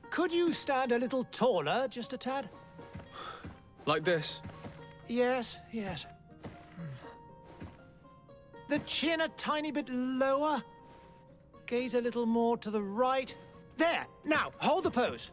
Could you stand a little taller, just a tad? Like this? Yes, yes. The chin a tiny bit lower. Gaze a little more to the right. There! Now, hold the pose.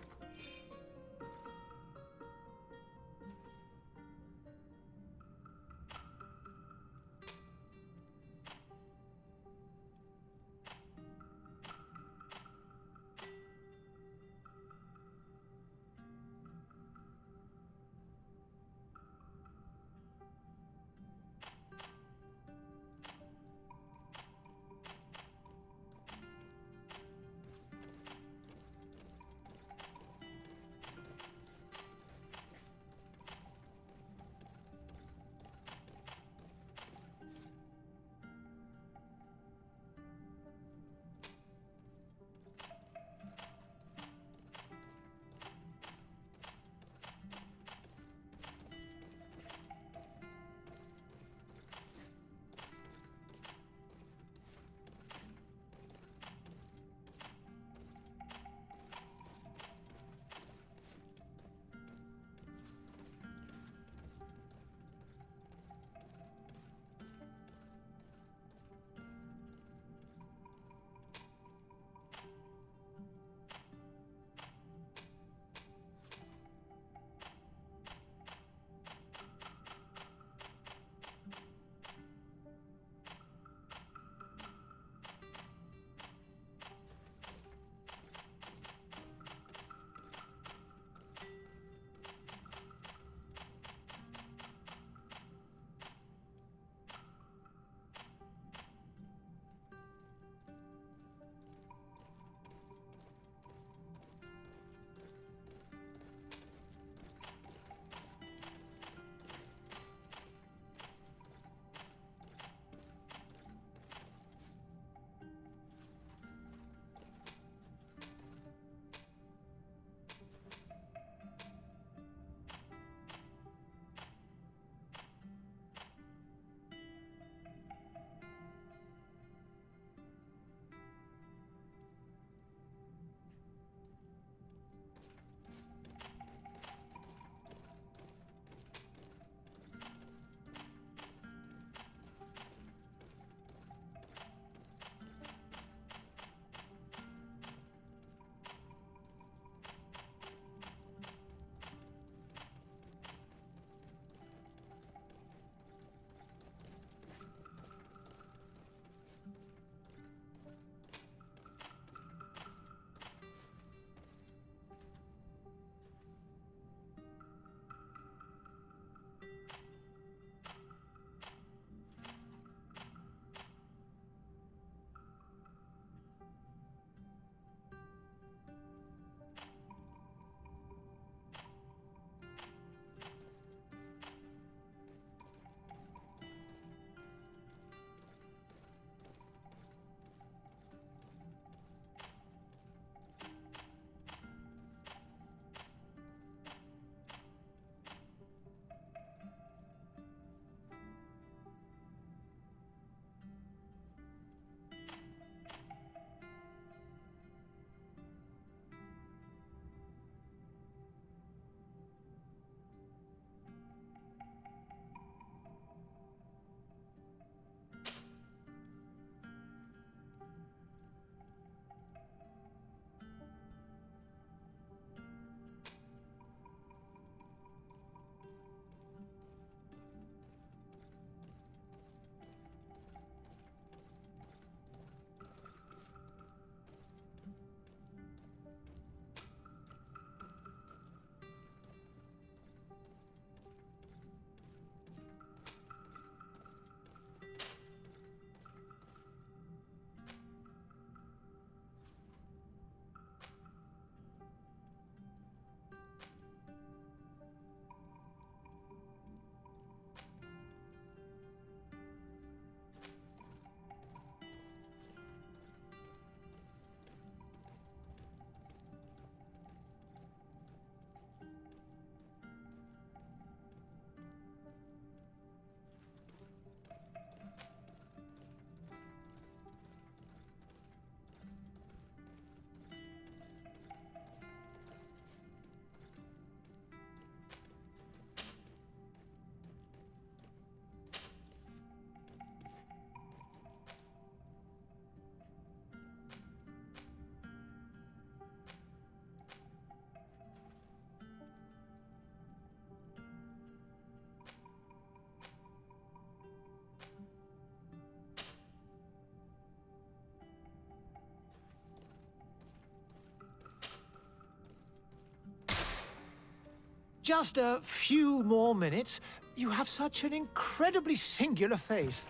Just a few more minutes. You have such an incredibly singular face.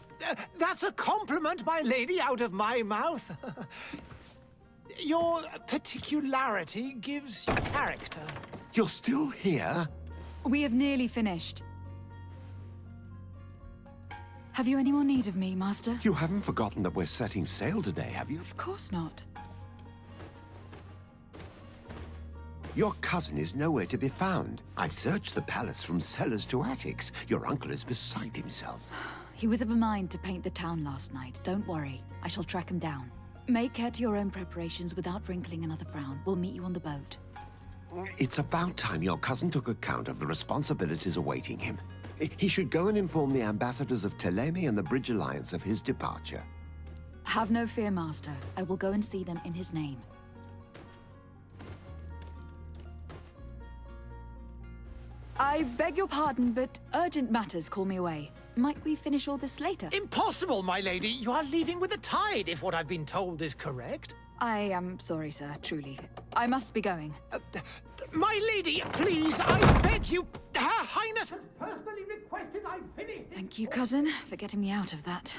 That's a compliment, my lady, out of my mouth. Your particularity gives you character. You're still here? We have nearly finished. Have you any more need of me, Master? You haven't forgotten that we're setting sail today, have you? Of course not. Your cousin is nowhere to be found. I've searched the palace from cellars to attics. Your uncle is beside himself. He was of a mind to paint the town last night. Don't worry. I shall track him down. Make care to your own preparations without wrinkling another frown. We'll meet you on the boat. It's about time your cousin took account of the responsibilities awaiting him. He should go and inform the ambassadors of Telemi and the Bridge Alliance of his departure. Have no fear, Master. I will go and see them in his name. I beg your pardon, but urgent matters call me away. Might we finish all this later? Impossible, my lady. You are leaving with the tide, if what I've been told is correct. I am sorry, sir, truly. I must be going. My lady, please, I beg you. Her Highness has personally requested I finish this. Thank you, cousin, for getting me out of that.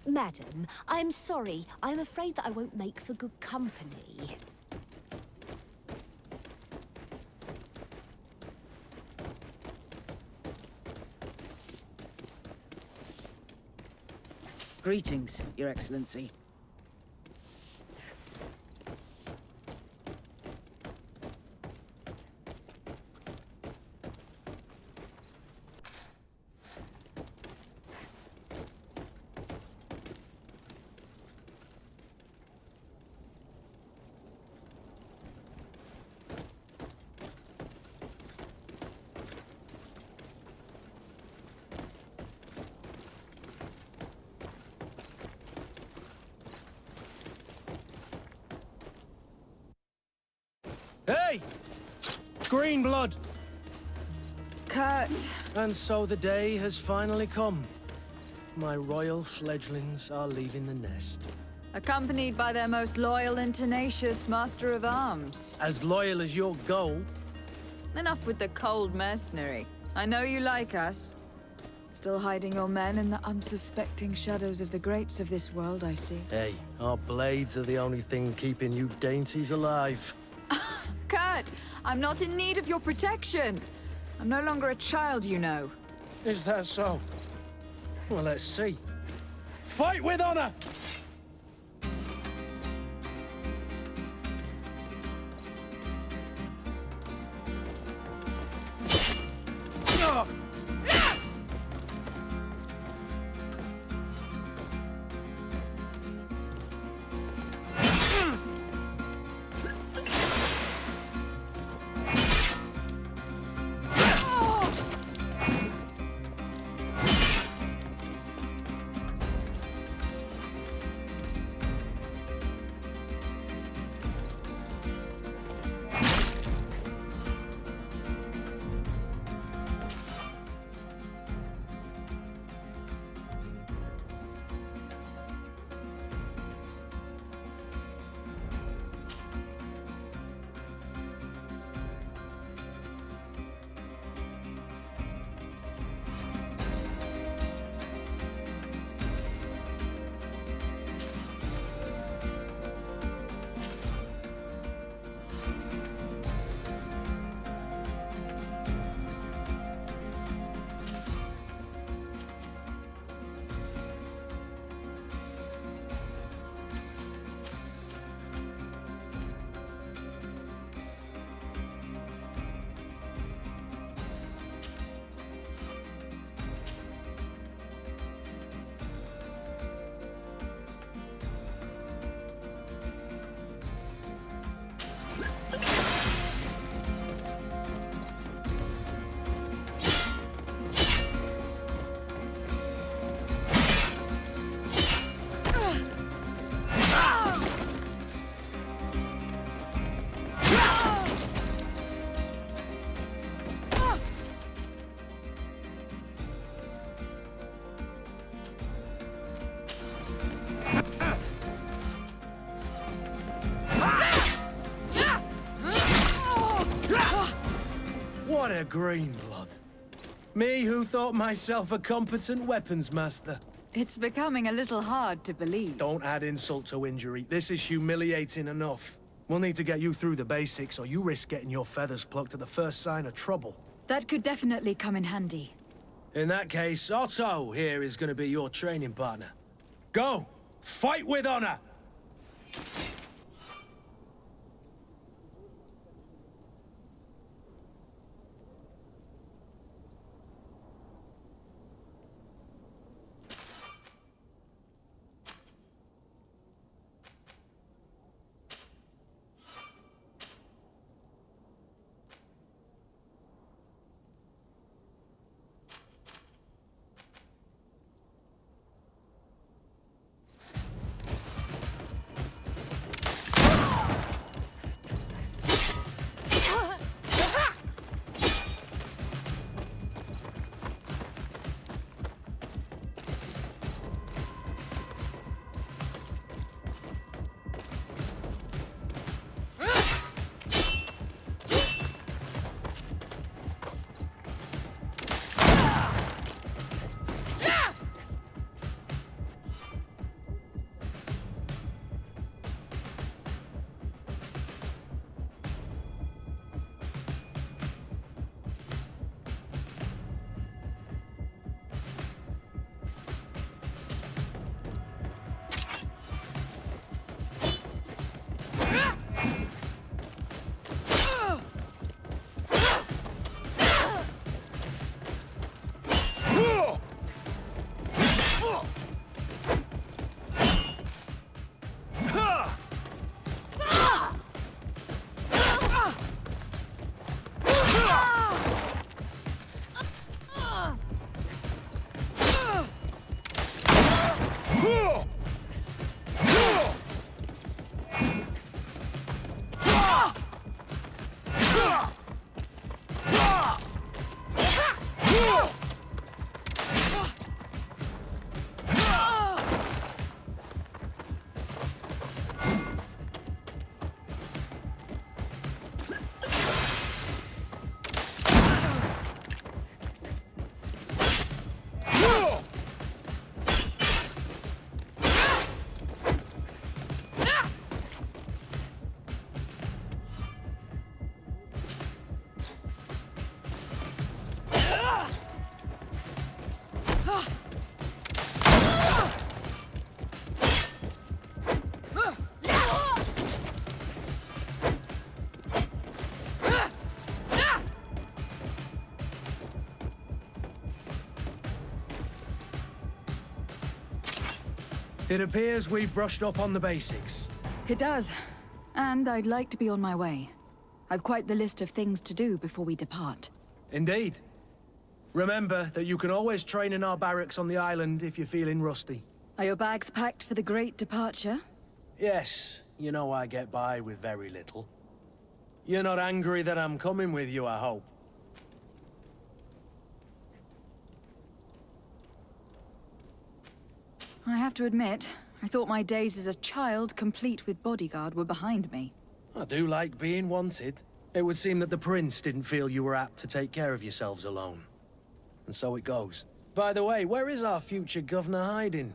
Madam, I'm sorry. I'm afraid that I won't make for good company. Greetings, Your Excellency. Hey! Green blood! Kurt! And so the day has finally come. My royal fledglings are leaving the nest. Accompanied by their most loyal and tenacious Master of Arms. As loyal as your gold. Enough with the cold mercenary. I know you like us. Still hiding your men in the unsuspecting shadows of the greats of this world, I see. Hey, our blades are the only thing keeping you dainties alive. Kurt, I'm not in need of your protection. I'm no longer a child, you know. Is that so? Well, let's see. Fight with honor! They're green blood. Me who thought myself a competent weapons master. It's becoming a little hard to believe. Don't add insult to injury. This is humiliating enough. We'll need to get you through the basics, or you risk getting your feathers plucked at the first sign of trouble. That could definitely come in handy. In that case, Otto here is going to be your training partner. Go! Fight with honor! It appears we've brushed up on the basics. It does. And I'd like to be on my way. I've quite the list of things to do before we depart. Indeed. Remember that you can always train in our barracks on the island if you're feeling rusty. Are your bags packed for the great departure? Yes, you know I get by with very little. You're not angry that I'm coming with you, I hope. I have to admit, I thought my days as a child, complete with bodyguard, were behind me. I do like being wanted. It would seem that the prince didn't feel you were apt to take care of yourselves alone. And so it goes. By the way, where is our future governor hiding?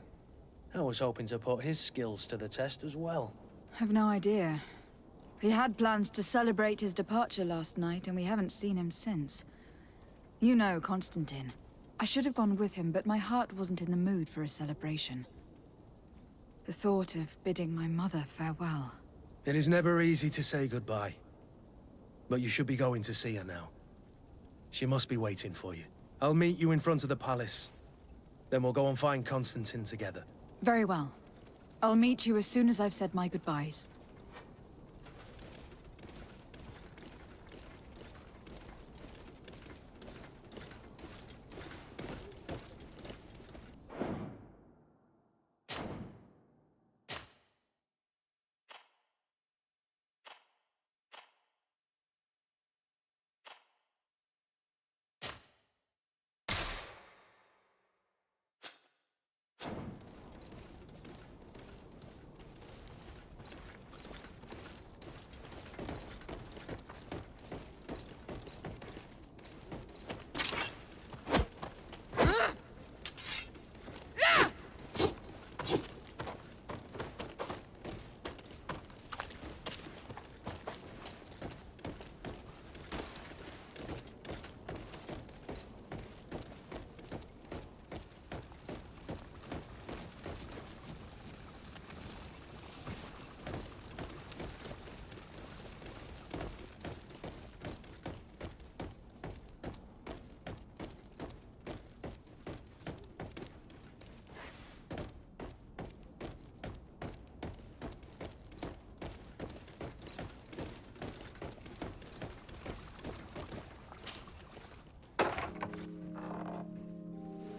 I was hoping to put his skills to the test as well. I've no idea. He had plans to celebrate his departure last night, and we haven't seen him since. You know Constantine. I should have gone with him, but my heart wasn't in the mood for a celebration. The thought of bidding my mother farewell. It is never easy to say goodbye. But you should be going to see her now. She must be waiting for you. I'll meet you in front of the palace. Then we'll go and find Constantine together. Very well. I'll meet you as soon as I've said my goodbyes.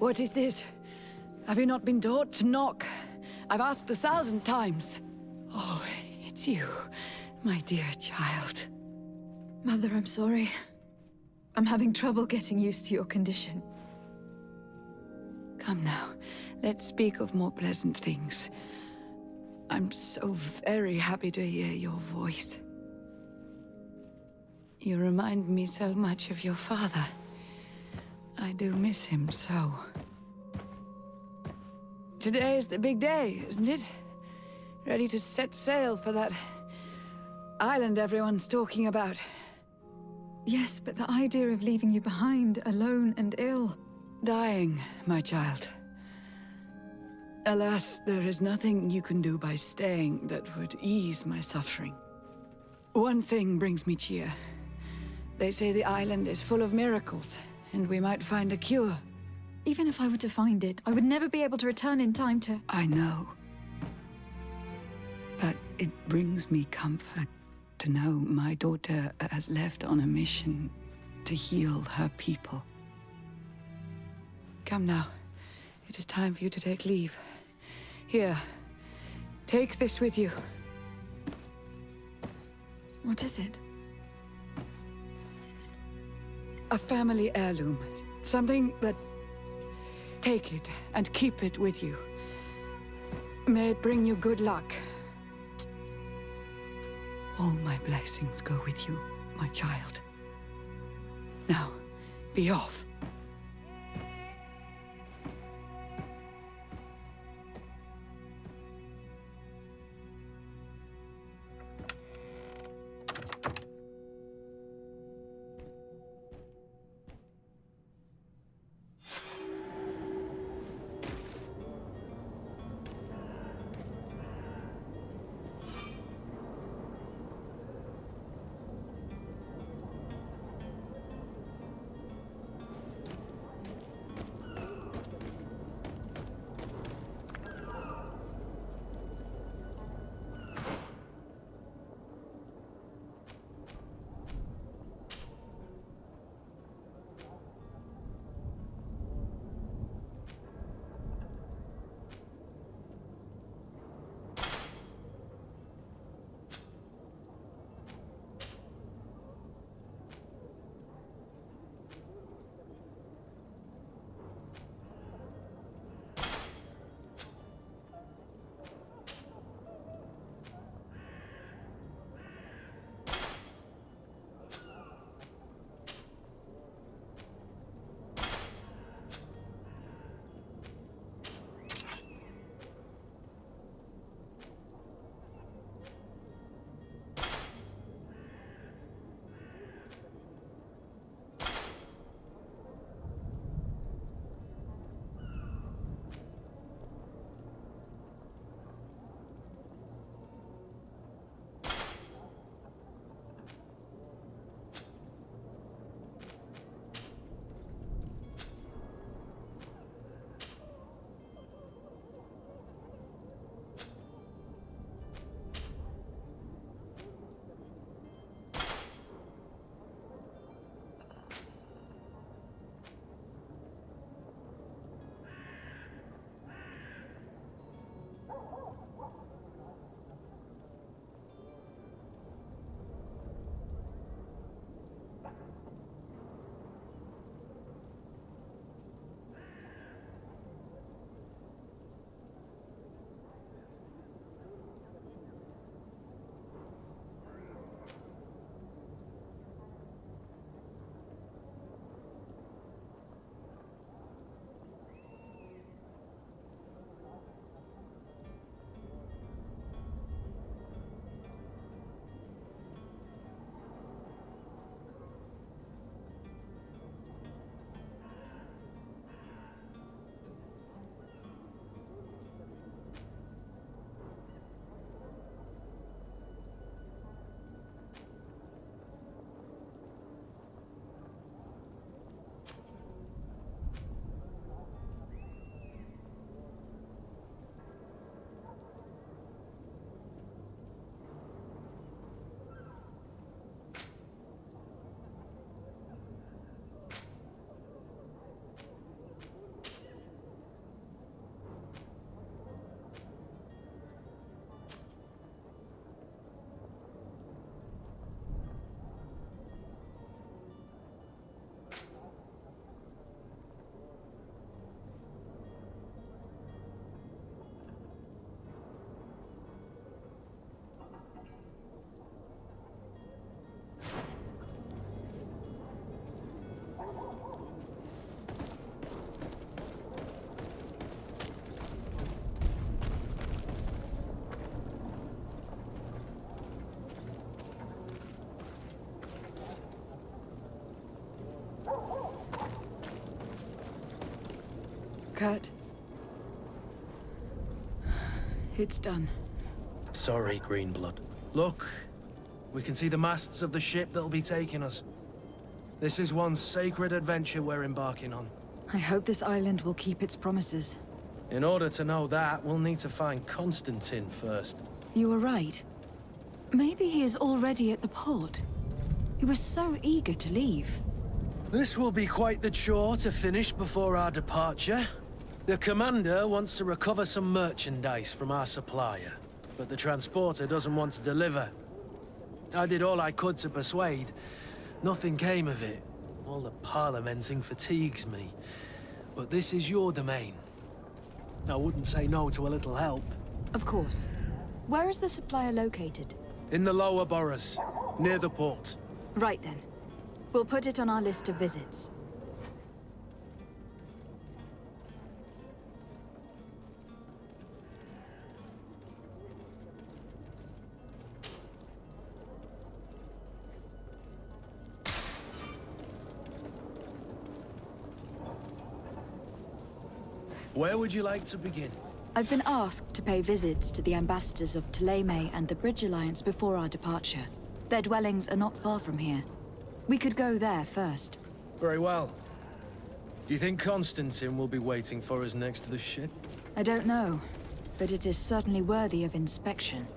What is this? Have you not been taught to knock? I've asked 1,000 times. Oh, it's you, my dear child. Mother, I'm sorry. I'm having trouble getting used to your condition. Come now, let's speak of more pleasant things. I'm so very happy to hear your voice. You remind me so much of your father. I do miss him so. Today is the big day, isn't it? Ready to set sail for that island everyone's talking about. Yes, but the idea of leaving you behind, alone and ill... Dying, my child. Alas, there is nothing you can do by staying that would ease my suffering. One thing brings me cheer. They say the island is full of miracles, and we might find a cure. Even if I were to find it, I would never be able to return in time to... I know. But it brings me comfort to know my daughter has left on a mission to heal her people. Come now. It is time for you to take leave. Here, take this with you. What is it? A family heirloom. Something that... Take it and keep it with you. May it bring you good luck. All my blessings go with you, my child. Now, be off. Kurt. It's done. Sorry, Greenblood. Look, we can see the masts of the ship that'll be taking us. This is one sacred adventure we're embarking on. I hope this island will keep its promises. In order to know that, we'll need to find Constantine first. You were right. Maybe he is already at the port. He was so eager to leave. This will be quite the chore to finish before our departure. The commander wants to recover some merchandise from our supplier, but the transporter doesn't want to deliver. I did all I could to persuade. Nothing came of it. All the parliamenting fatigues me. But this is your domain. I wouldn't say no to a little help. Of course. Where is the supplier located? In the lower boroughs, near the port. Right then. We'll put it on our list of visits. Where would you like to begin? I've been asked to pay visits to the ambassadors of Thélème and the Bridge Alliance before our departure. Their dwellings are not far from here. We could go there first. Very well. Do you think Constantine will be waiting for us next to the ship? I don't know, but it is certainly worthy of inspection.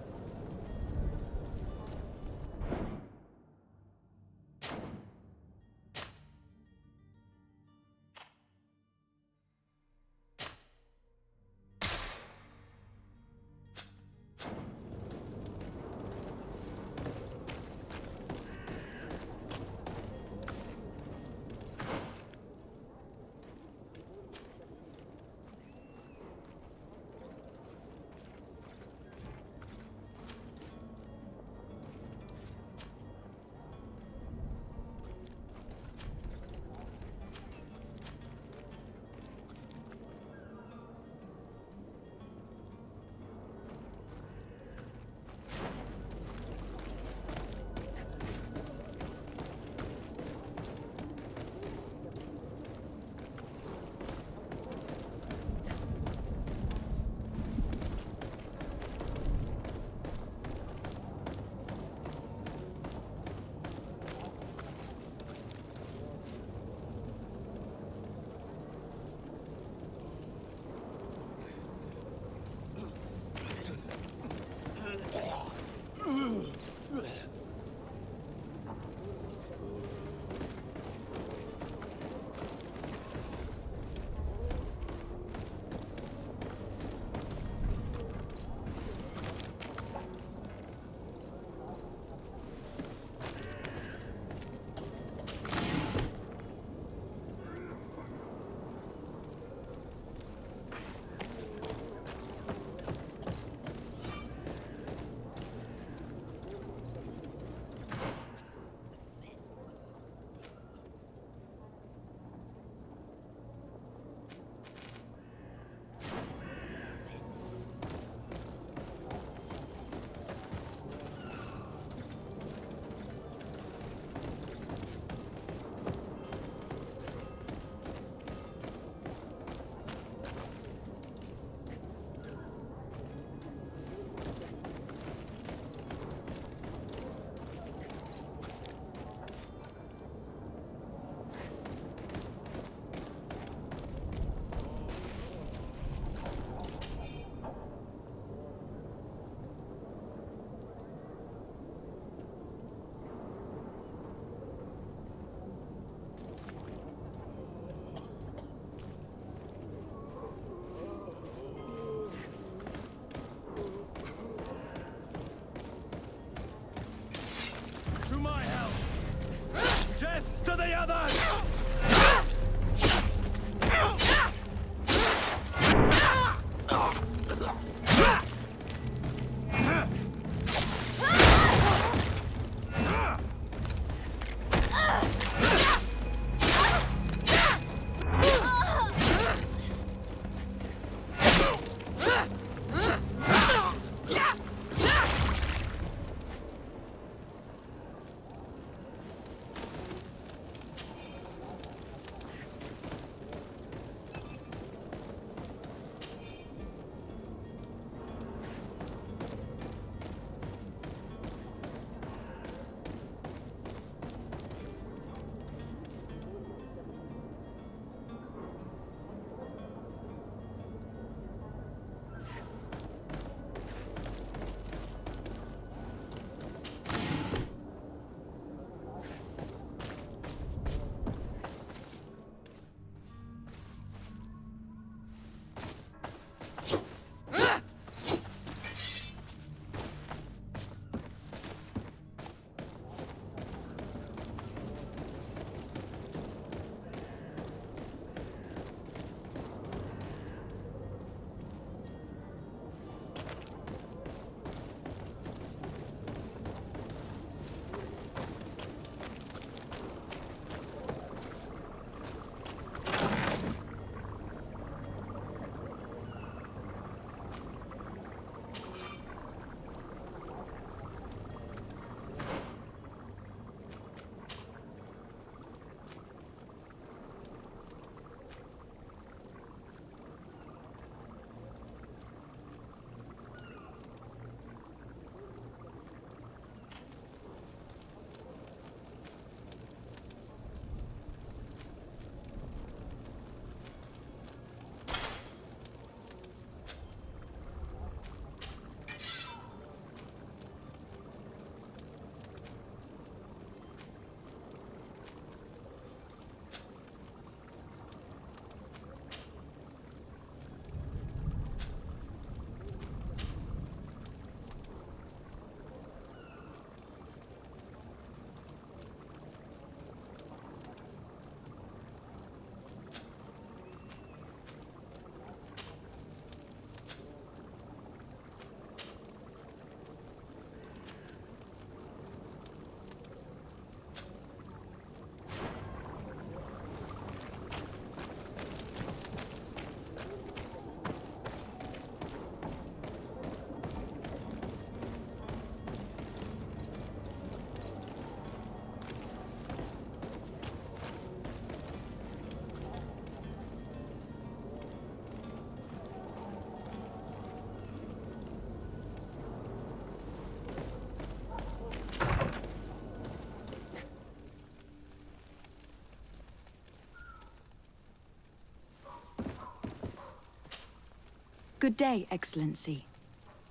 Good day, Excellency.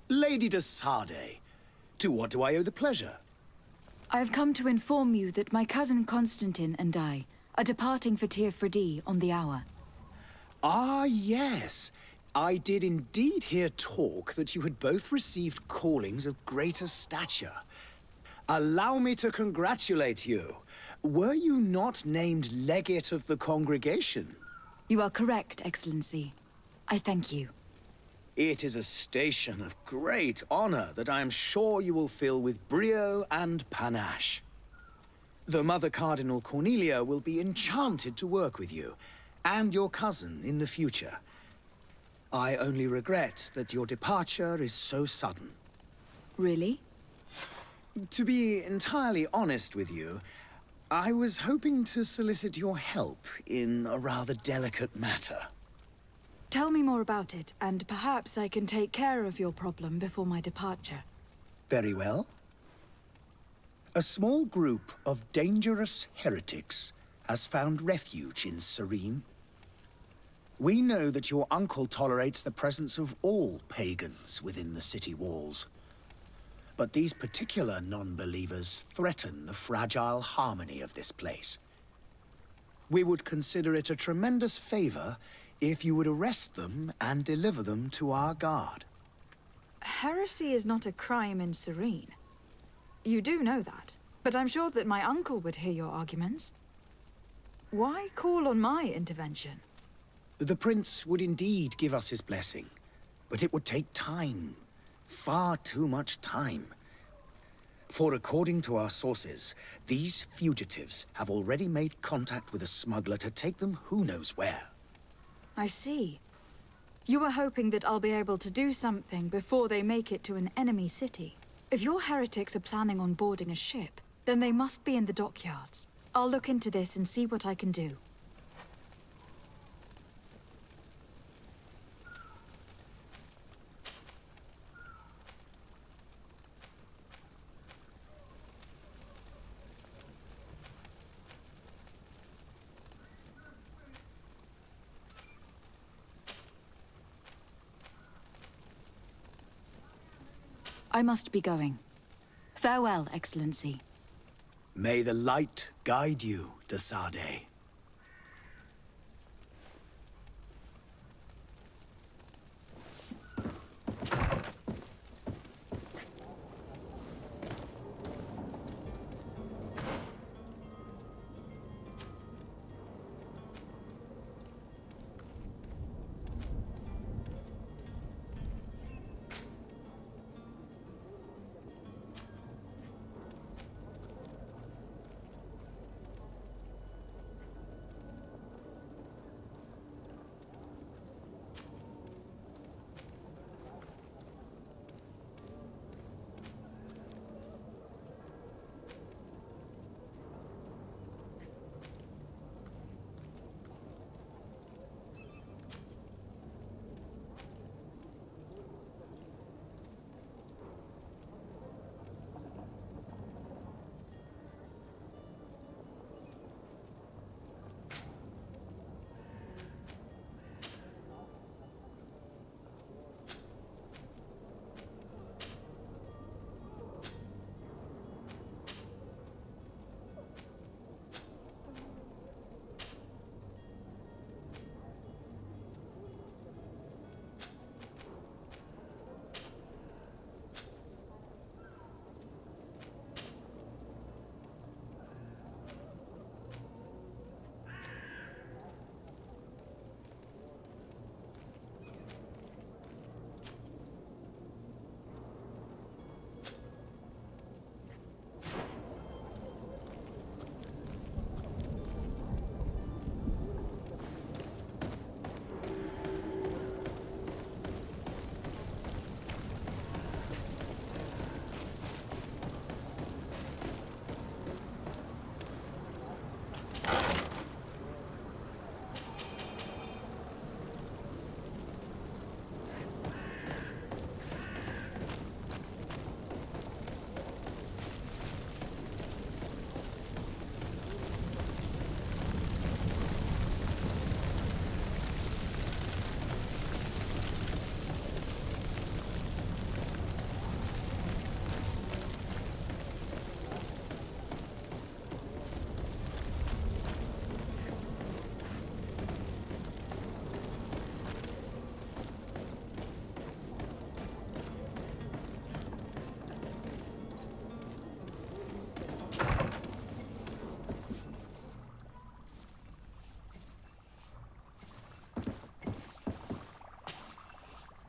Lady de Sardet, to what do I owe the pleasure? I have come to inform you that my cousin Constantine and I are departing for Tir Freddy on the hour. Ah, yes. I did indeed hear talk that you had both received callings of greater stature. Allow me to congratulate you. Were you not named legate of the congregation? You are correct, Excellency. I thank you. It is a station of great honor that I am sure you will fill with brio and panache. The Mother Cardinal Cornelia will be enchanted to work with you, and your cousin in the future. I only regret that your departure is so sudden. Really? To be entirely honest with you, I was hoping to solicit your help in a rather delicate matter. Tell me more about it, and perhaps I can take care of your problem before my departure. Very well. A small group of dangerous heretics has found refuge in Serene. We know that your uncle tolerates the presence of all pagans within the city walls. But these particular non-believers threaten the fragile harmony of this place. We would consider it a tremendous favor if you would arrest them and deliver them to our guard. Heresy is not a crime in Serene. You do know that, but I'm sure that my uncle would hear your arguments. Why call on my intervention? The prince would indeed give us his blessing, but it would take time. Far too much time. For according to our sources, these fugitives have already made contact with a smuggler to take them who knows where. I see. You were hoping that I'll be able to do something before they make it to an enemy city. If your heretics are planning on boarding a ship, then they must be in the dockyards. I'll look into this and see what I can do. I must be going. Farewell, Excellency. May the light guide you, de Sardet.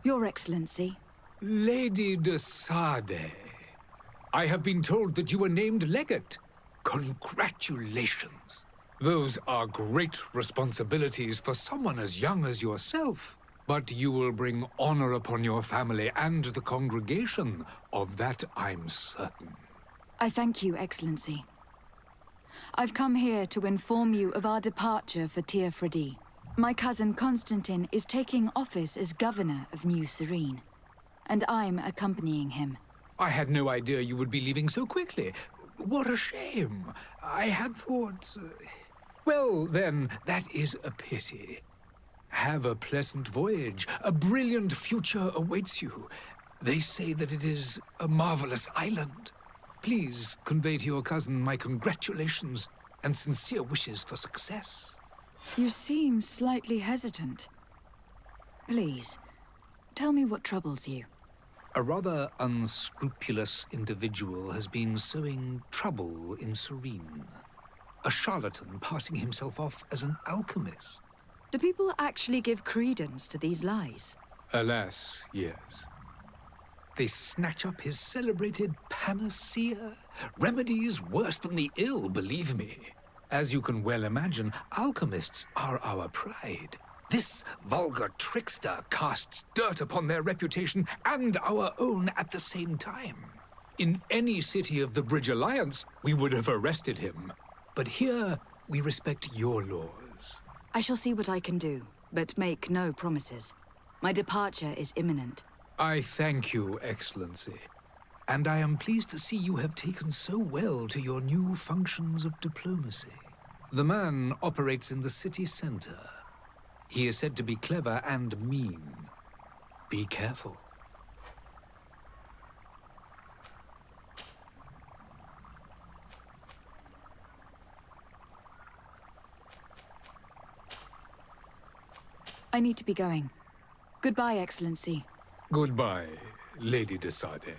Your Excellency. Lady de Sade, I have been told that you were named legate. Congratulations. Those are great responsibilities for someone as young as yourself. But you will bring honor upon your family and the congregation. Of that, I'm certain. I thank you, Excellency. I've come here to inform you of our departure for Tir Fredi. My cousin Constantine is taking office as governor of New Serene, and I'm accompanying him. I had no idea you would be leaving so quickly. What a shame. I had thought... Well, then, that is a pity. Have a pleasant voyage. A brilliant future awaits you. They say that it is a marvelous island. Please convey to your cousin my congratulations and sincere wishes for success. You seem slightly hesitant. Please, tell me what troubles you. A rather unscrupulous individual has been sowing trouble in Serene. A charlatan passing himself off as an alchemist. Do people actually give credence to these lies? Alas, yes. They snatch up his celebrated panacea. Remedies worse than the ill, believe me. As you can well imagine, alchemists are our pride. This vulgar trickster casts dirt upon their reputation and our own at the same time. In any city of the Bridge Alliance, we would have arrested him. But here, we respect your laws. I shall see what I can do, but make no promises. My departure is imminent. I thank you, Excellency. And I am pleased to see you have taken so well to your new functions of diplomacy. The man operates in the city center. He is said to be clever and mean. Be careful. I need to be going. Goodbye, Excellency. Goodbye, Lady de Sade.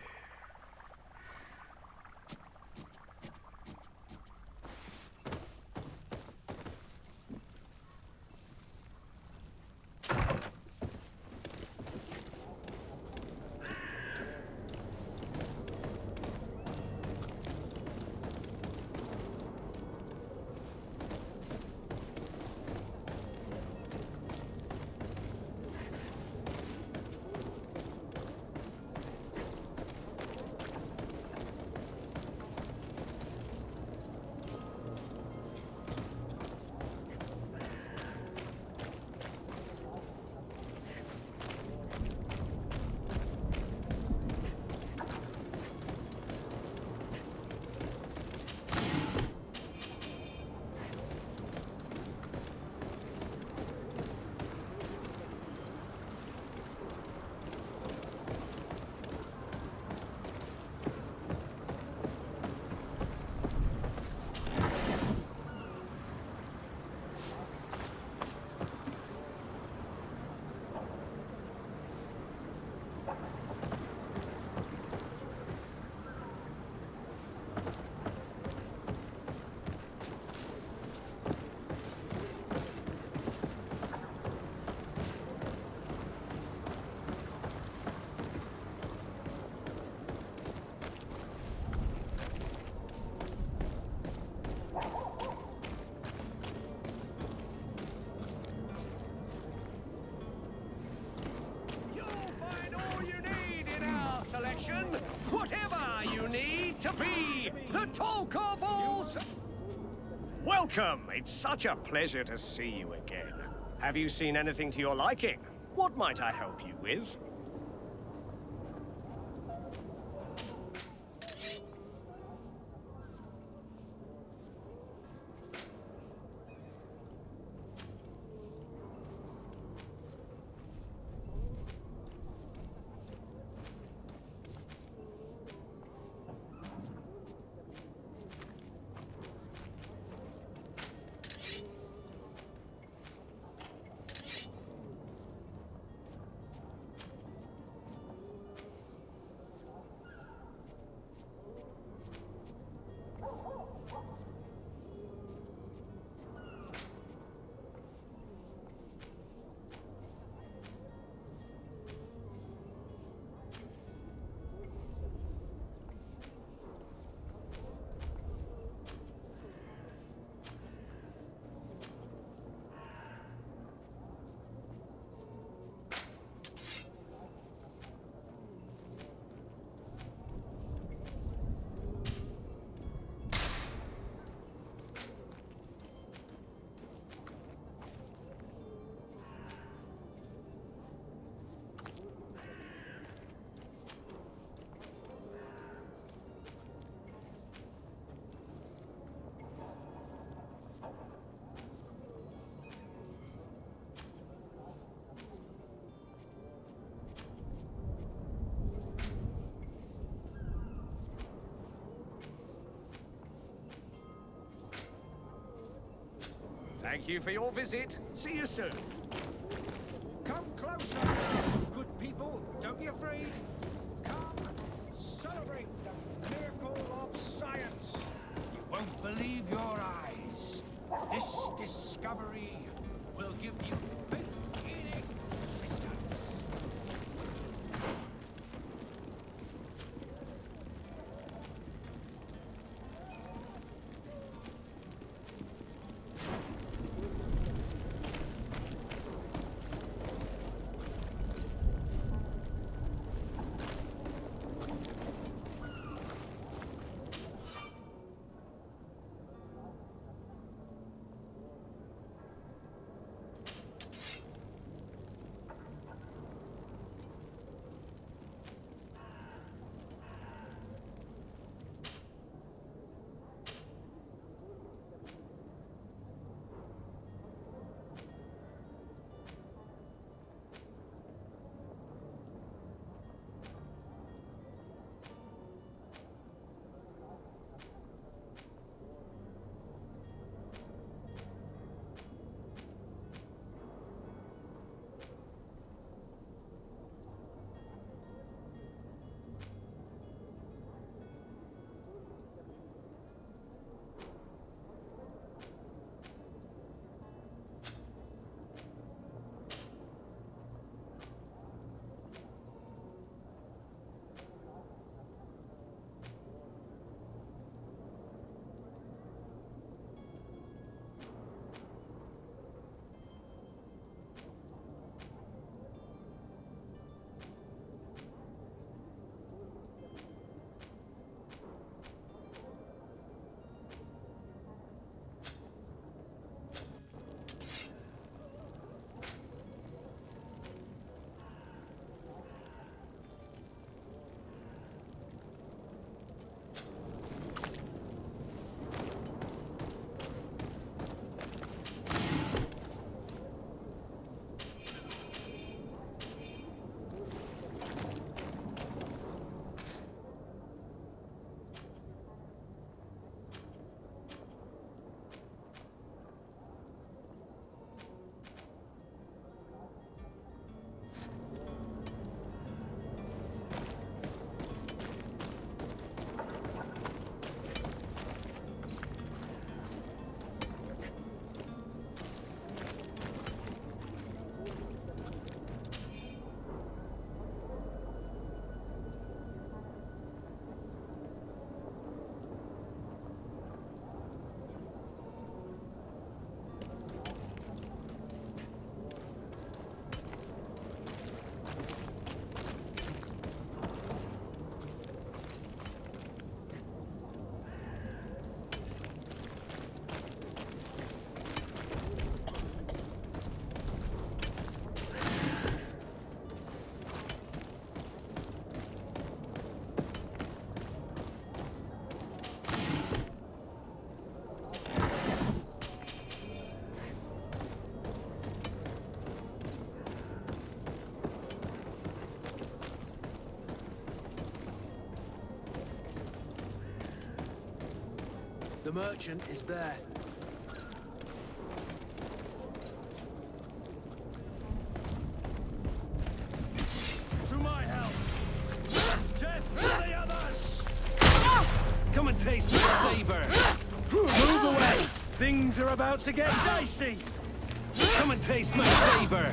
Whatever you need to be the talk of all. Welcome. It's such a pleasure to see you again. Have you seen anything to your liking? What might I help you with? Thank you for your visit. See you soon. Come closer, good people. Don't be afraid. Come, celebrate the miracle of science. You won't believe your eyes. This discovery will give you faith in existence. The merchant is there. To my help! Death to the others! Come and taste the saber! Move away! Things are about to get dicey! Come and taste my saber!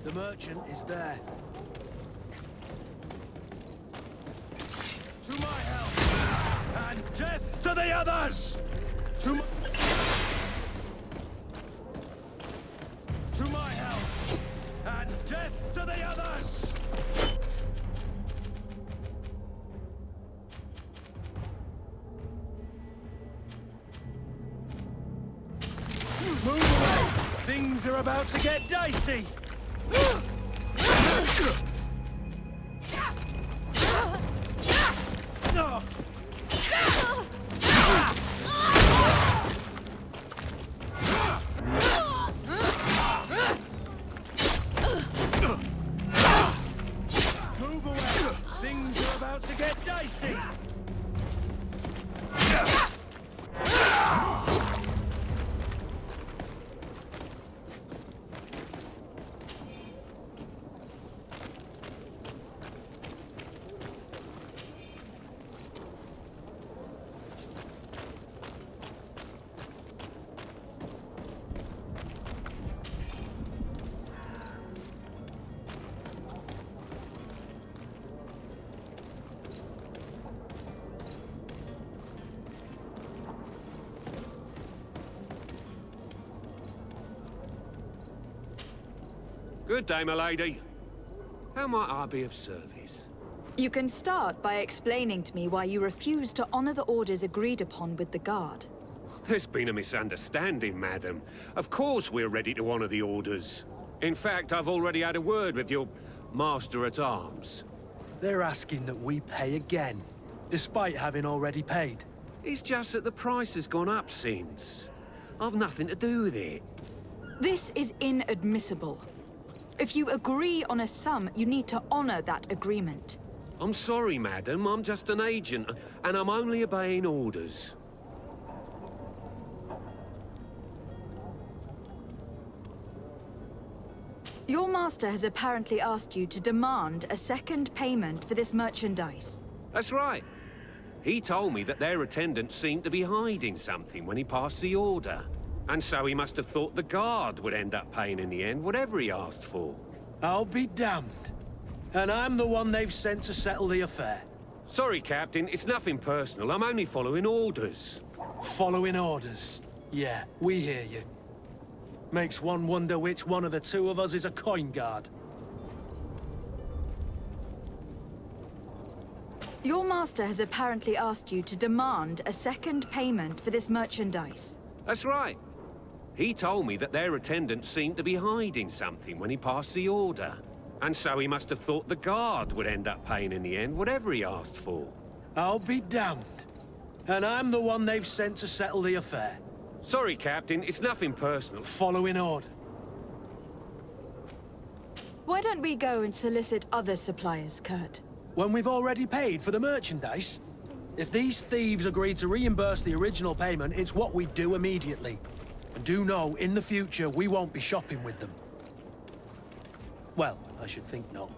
The merchant is there. the others! To my help! And death to the others! Move away! Things are about to get dicey! Move away! Things are about to get dicey! Good day, my lady. How might I be of service? You can start by explaining to me why you refuse to honor the orders agreed upon with the guard. There's been a misunderstanding, madam. Of course we're ready to honor the orders. In fact, I've already had a word with your master-at-arms. They're asking that we pay again, despite having already paid. It's just that the price has gone up since. I've nothing to do with it. This is inadmissible. If you agree on a sum, you need to honor that agreement. I'm sorry, madam. I'm just an agent, and I'm only obeying orders. Your master has apparently asked you to demand a second payment for this merchandise. That's right. He told me that their attendant seemed to be hiding something when he passed the order. And so he must have thought the guard would end up paying in the end, whatever he asked for. I'll be damned. And I'm the one they've sent to settle the affair. Sorry, Captain. It's nothing personal. I'm only following orders. Following orders? Yeah, we hear you. Makes one wonder which one of the two of us is a coin guard. Your master has apparently asked you to demand a second payment for this merchandise. That's right. He told me that their attendant seemed to be hiding something when he passed the order. And so he must have thought the guard would end up paying in the end, whatever he asked for. I'll be damned. And I'm the one they've sent to settle the affair. Sorry, Captain. It's nothing personal. Following order. Why don't we go and solicit other suppliers, Kurt? When we've already paid for the merchandise? If these thieves agree to reimburse the original payment, it's what we do immediately. And do know, in the future, we won't be shopping with them. Well, I should think not.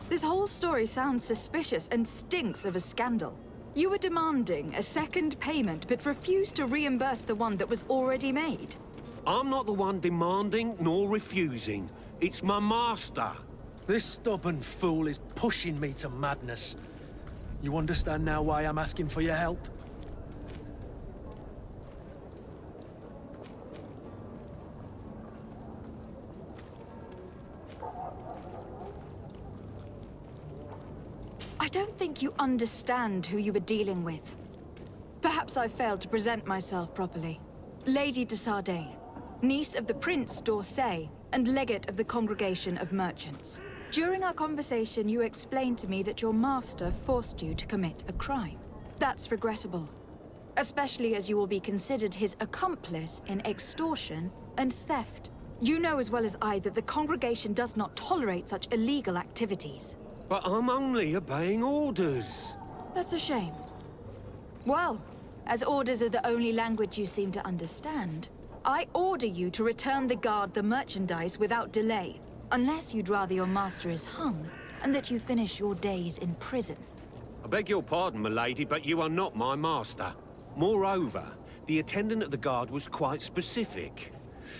This whole story sounds suspicious and stinks of a scandal. You were demanding a second payment, but refused to reimburse the one that was already made. I'm not the one demanding nor refusing. It's my master. This stubborn fool is pushing me to madness. You understand now why I'm asking for your help? I don't think you understand who you were dealing with. Perhaps I failed to present myself properly. Lady de Sardet, niece of the Prince d'Orsay, and legate of the Congregation of Merchants. During our conversation, you explained to me that your master forced you to commit a crime. That's regrettable, especially as you will be considered his accomplice in extortion and theft. You know as well as I that the Congregation does not tolerate such illegal activities. But I'm only obeying orders. That's a shame. Well, as orders are the only language you seem to understand, I order you to return the guard the merchandise without delay, unless you'd rather your master is hung, and that you finish your days in prison. I beg your pardon, milady, but you are not my master. Moreover, the attendant of the guard was quite specific,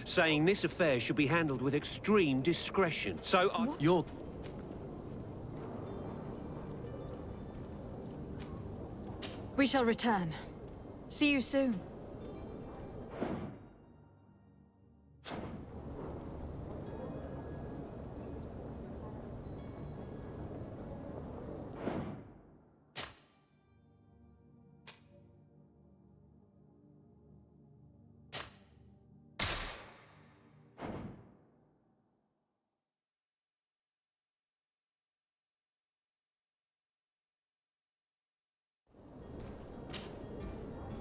saying this affair should be handled with extreme discretion. So You're... We shall return. See you soon.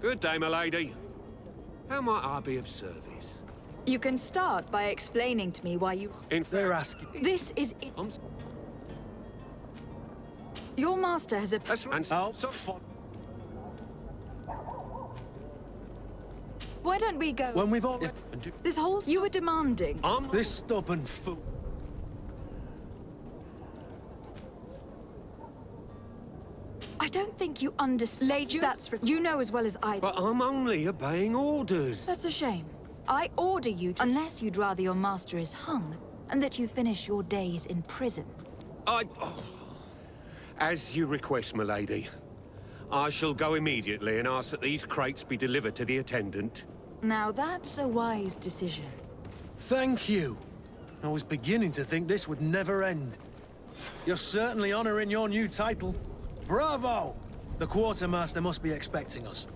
Good day, my lady. How might I be of service? You can start by explaining to me why you... They're asking. This is... Your master has a... That's right. Why don't we go... When we've all... This whole... You were demanding. This stubborn fool. I don't think you understand. That's... You know as well as I... But I'm only obeying orders. That's a shame. I order you to... Unless you'd rather your master is hung, and that you finish your days in prison. As you request, my lady. I shall go immediately and ask that these crates be delivered to the attendant. Now that's a wise decision. Thank you. I was beginning to think this would never end. You're certainly honoring your new title. Bravo! The quartermaster must be expecting us.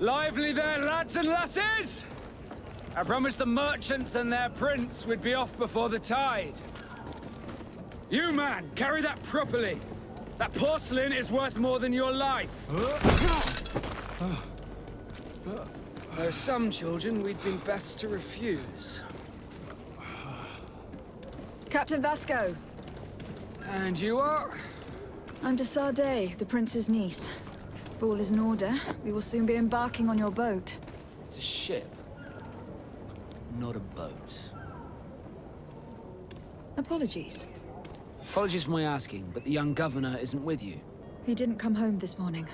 Lively there, lads and lasses! I promised the merchants and their prince we'd be off before the tide. You, man, carry that properly. That porcelain is worth more than your life. There are some children we'd been best to refuse. Captain Vasco. And you are? I'm de Sardet, the prince's niece. If all is in order, we will soon be embarking on your boat. It's a ship, not a boat. Apologies. Apologies for my asking, but the young governor isn't with you. He didn't come home this morning.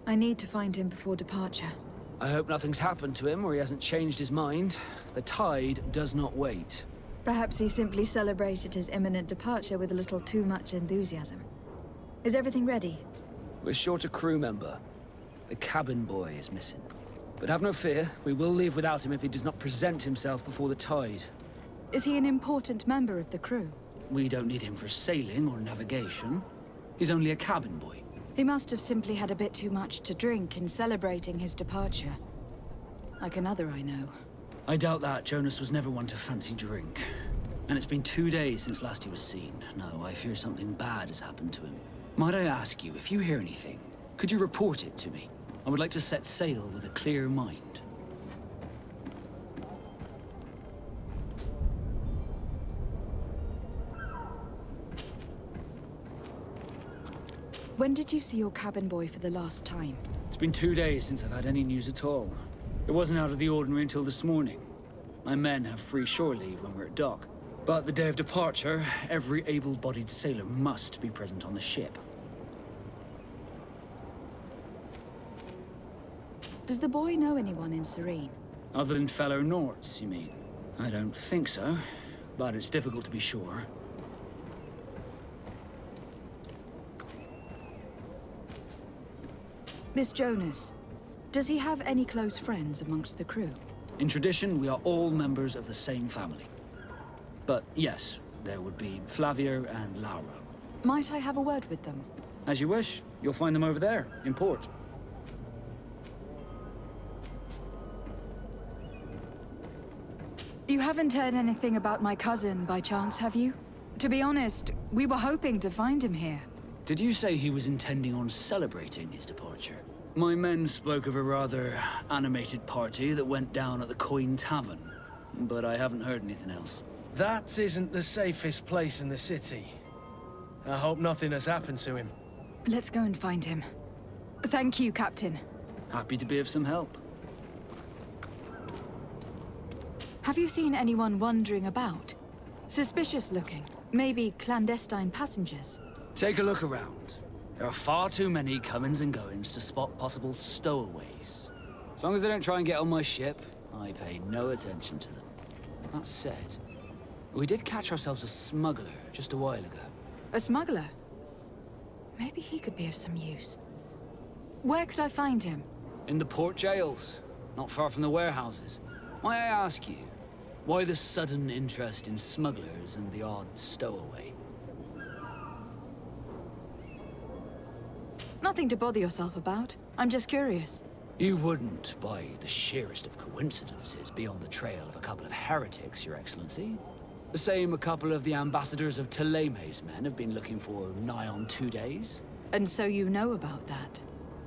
I need to find him before departure. I hope nothing's happened to him or he hasn't changed his mind. The tide does not wait. Perhaps he simply celebrated his imminent departure with a little too much enthusiasm. Is everything ready? We're short a crew member. The cabin boy is missing. But have no fear, we will leave without him if he does not present himself before the tide. Is he an important member of the crew? We don't need him for sailing or navigation. He's only a cabin boy. He must have simply had a bit too much to drink in celebrating his departure. Like another I know. I doubt that. Jonas was never one to fancy drink. And it's been 2 days since last he was seen. No, I fear something bad has happened to him. Might I ask you, if you hear anything, could you report it to me? I would like to set sail with a clear mind. When did you see your cabin boy for the last time? It's been 2 days since I've had any news at all. It wasn't out of the ordinary until this morning. My men have free shore leave when we're at dock. But the day of departure, every able-bodied sailor must be present on the ship. Does the boy know anyone in Serene? Other than fellow Norts, you mean? I don't think so, but it's difficult to be sure. This Jonas, does he have any close friends amongst the crew? In tradition, we are all members of the same family. But yes, there would be Flavio and Laura. Might I have a word with them? As you wish. You'll find them over there, in port. You haven't heard anything about my cousin by chance, have you? To be honest, we were hoping to find him here. Did you say he was intending on celebrating his departure? My men spoke of a rather animated party that went down at the Coin Tavern, but I haven't heard anything else. That isn't the safest place in the city. I hope nothing has happened to him. Let's go and find him. Thank you, Captain. Happy to be of some help. Have you seen anyone wandering about? Suspicious looking. Maybe clandestine passengers. Take a look around. There are far too many comings and goings to spot possible stowaways. As long as they don't try and get on my ship, I pay no attention to them. That said, we did catch ourselves a smuggler just a while ago. A smuggler? Maybe he could be of some use. Where could I find him? In the port jails, not far from the warehouses. May I ask you, why the sudden interest in smugglers and the odd stowaway? Nothing to bother yourself about. I'm just curious. You wouldn't, by the sheerest of coincidences, be on the trail of a couple of heretics, Your Excellency. The same a couple of the ambassadors of Teleme's men have been looking for nigh on 2 days. And so you know about that?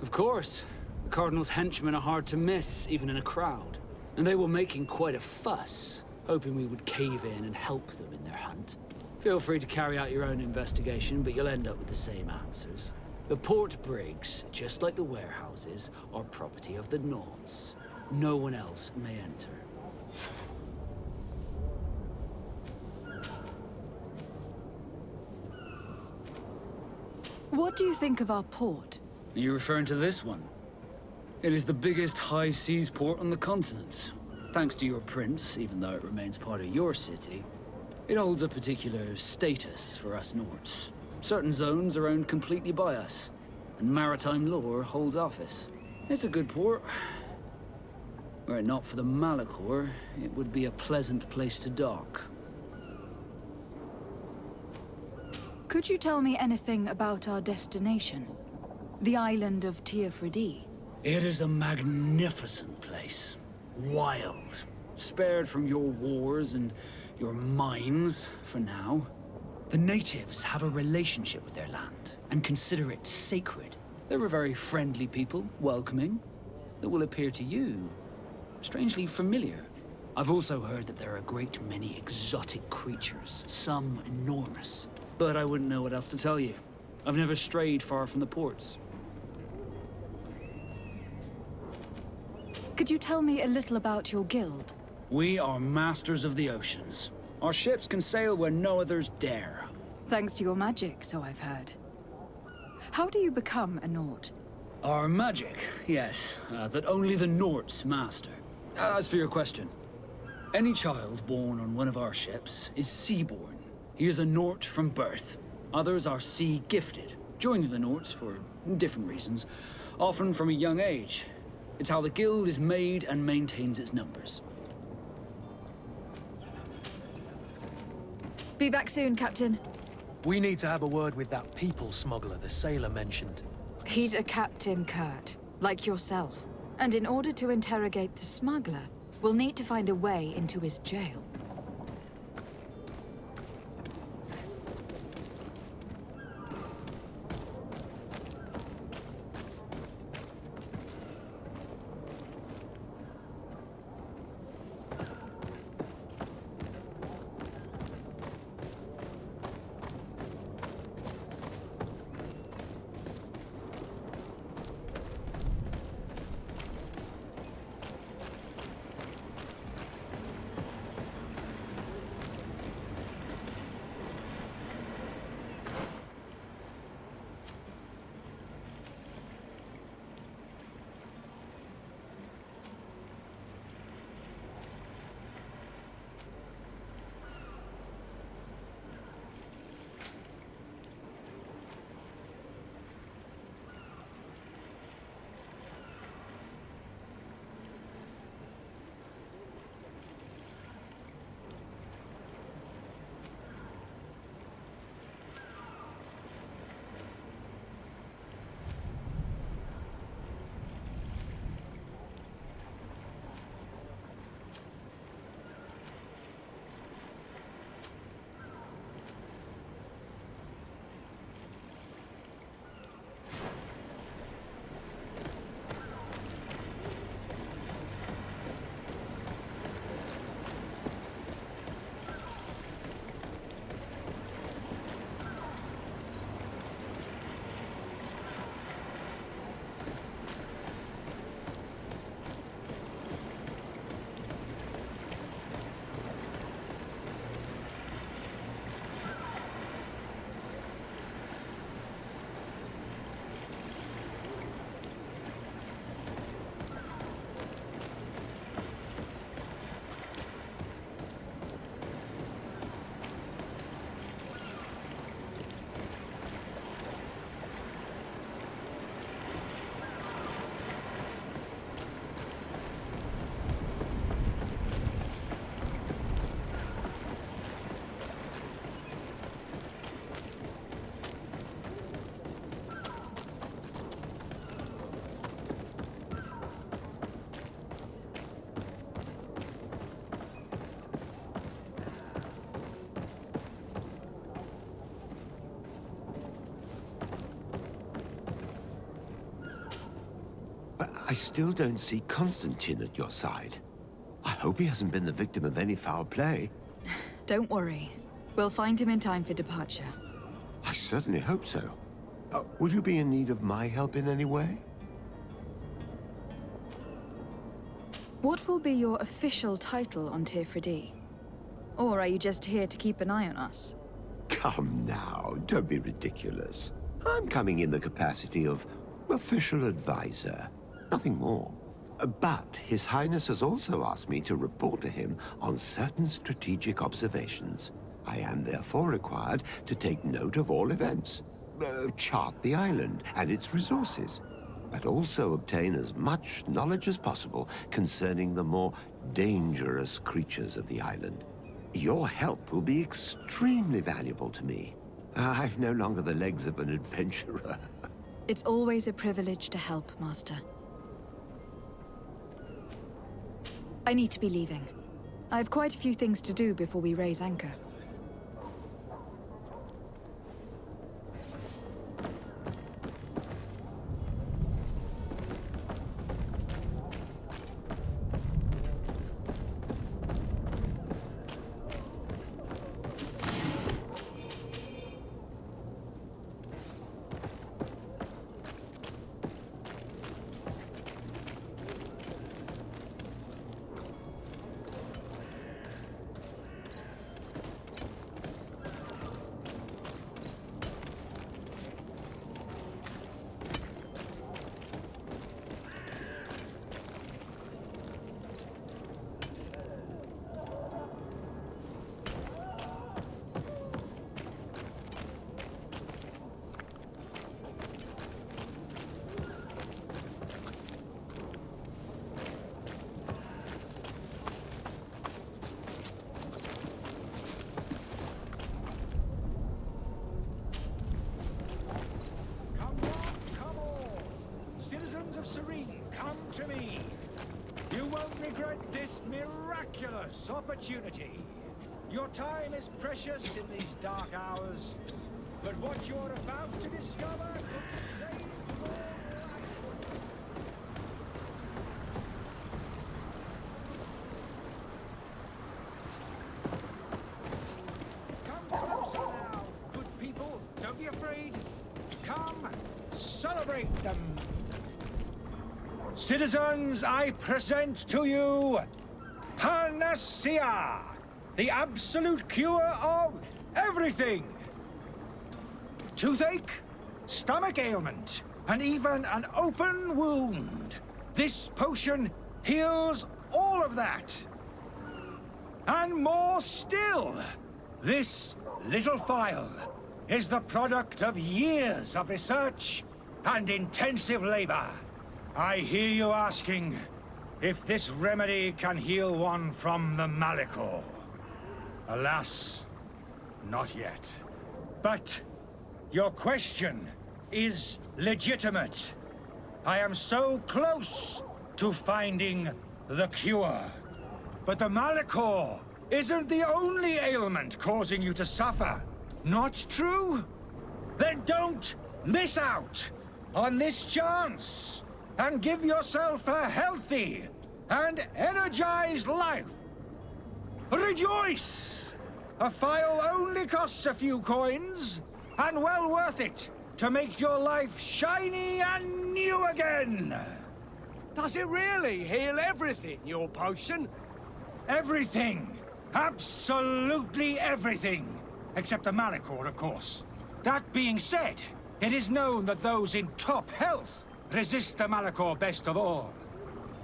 Of course. The Cardinal's henchmen are hard to miss, even in a crowd. And they were making quite a fuss, hoping we would cave in and help them in their hunt. Feel free to carry out your own investigation, but you'll end up with the same answers. The port brigs, just like the warehouses, are property of the Nauts. No one else may enter. What do you think of our port? Are you referring to this one? It is the biggest high seas port on the continent. Thanks to your prince, even though it remains part of your city, it holds a particular status for us Nords. Certain zones are owned completely by us, and maritime law holds office. It's a good port. Were it not for the Malachor, it would be a pleasant place to dock. Could you tell me anything about our destination? The island of Teofridi? It is a magnificent place. Wild. Spared from your wars and your mines, for now. The natives have a relationship with their land, and consider it sacred. They're a very friendly people, welcoming, that will appear to you strangely familiar. I've also heard that there are a great many exotic creatures, some enormous. But I wouldn't know what else to tell you. I've never strayed far from the ports. Could you tell me a little about your guild? We are masters of the oceans. Our ships can sail where no others dare. Thanks to your magic, so I've heard. How do you become a Nort? Our magic, yes, that only the Norts master. As for your question, any child born on one of our ships is seaborn. He is a Nort from birth. Others are sea-gifted, joining the Norts for different reasons, often from a young age. It's how the guild is made and maintains its numbers. Be back soon, Captain. We need to have a word with that people smuggler the sailor mentioned. He's a Captain Kurt, like yourself. And in order to interrogate the smuggler, we'll need to find a way into his jail. I still don't see Constantine at your side. I hope he hasn't been the victim of any foul play. Don't worry. We'll find him in time for departure. I certainly hope so. Would you be in need of my help in any way? What will be your official title on Tifredi? Or are you just here to keep an eye on us? Come now, don't be ridiculous. I'm coming in the capacity of official advisor, nothing more. But His Highness has also asked me to report to him on certain strategic observations. I am therefore required to take note of all events, chart the island and its resources, but also obtain as much knowledge as possible concerning the more dangerous creatures of the island. Your help will be extremely valuable to me. I've no longer the legs of an adventurer. It's always a privilege to help, Master. I need to be leaving. I have quite a few things to do before we raise anchor. Citizens of Serene, come to me. You won't regret this miraculous opportunity. Your time is precious in these dark hours, but what you're about to discover could save your life. Come closer now, good people. Don't be afraid. Come, celebrate them. Citizens, I present to you Panacea, the absolute cure of everything. Toothache, stomach ailment, and even an open wound. This potion heals all of that. And more still, this little phial is the product of years of research and intensive labor. I hear you asking if this remedy can heal one from the Malachor. Alas, not yet. But your question is legitimate. I am so close to finding the cure. But the Malachor isn't the only ailment causing you to suffer. Not true? Then don't miss out on this chance and give yourself a healthy and energized life. Rejoice! A phial only costs a few coins, and well worth it to make your life shiny and new again. Does it really heal everything, your potion? Everything. Absolutely everything. Except the Malachor, of course. That being said, it is known that those in top health resist the Malachor best of all.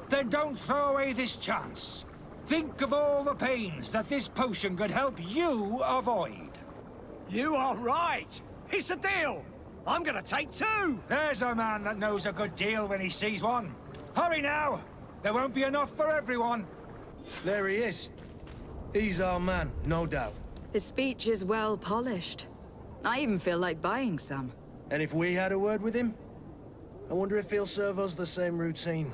Then don't throw away this chance. Think of all the pains that this potion could help you avoid. You are right. It's a deal. I'm gonna take two. There's a man that knows a good deal when he sees one. Hurry now. There won't be enough for everyone. There he is. He's our man, no doubt. His speech is well polished. I even feel like buying some. And if we had a word with him? I wonder if he'll serve us the same routine.